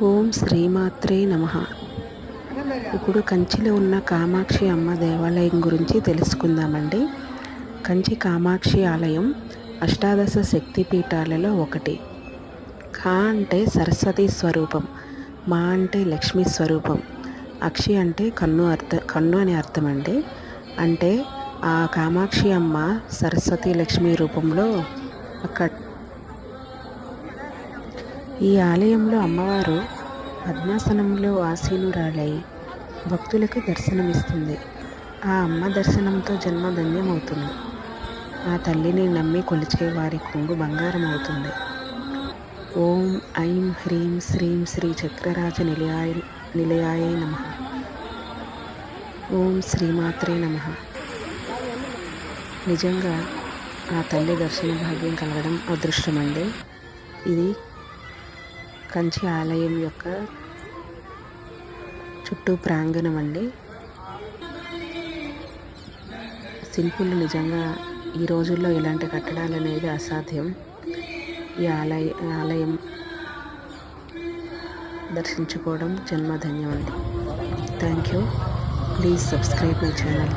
ఓం శ్రీమాత్రే నమః. ఇప్పుడు కంచిలో ఉన్న కామాక్షి అమ్మ దేవాలయం గురించి తెలుసుకుందామండి. కంచి కామాక్షి ఆలయం అష్టాదశ శక్తి పీఠాలలో ఒకటి. కా అంటే సరస్వతి స్వరూపం, మా అంటే లక్ష్మీ స్వరూపం, అక్షి అంటే కన్ను అని అర్థం అండి. అంటే ఆ కామాక్షి అమ్మ సరస్వతి లక్ష్మీ రూపంలో అక్కడ ఈ ఆలయంలో అమ్మవారు పద్మాసనంలో ఆసీనురాలై భక్తులకు దర్శనమిస్తుంది. ఆ అమ్మ దర్శనంతో జన్మ ధన్యమవుతుంది. ఆ తల్లిని నమ్మి కొలిచే వారి కొంగు బంగారం అవుతుంది. ఓం ఐం హ్రీం శ్రీం శ్రీ చక్రరాజ నిలయాయ నమః. ఓం శ్రీమాత్రే నమః. నిజంగా ఆ తల్లి దర్శన భాగ్యం కలగడం అదృష్టమండి. ఇది కంచి ఆలయం యొక్క చుట్టూ ప్రాంగణం అండి. శిల్పులు నిజంగా ఈ రోజుల్లో ఇలాంటి కట్టడాలు అనేది అసాధ్యం. ఈ ఆలయం దర్శించుకోవడం జన్మధన్యం అండి. Thank you. Please subscribe my channel.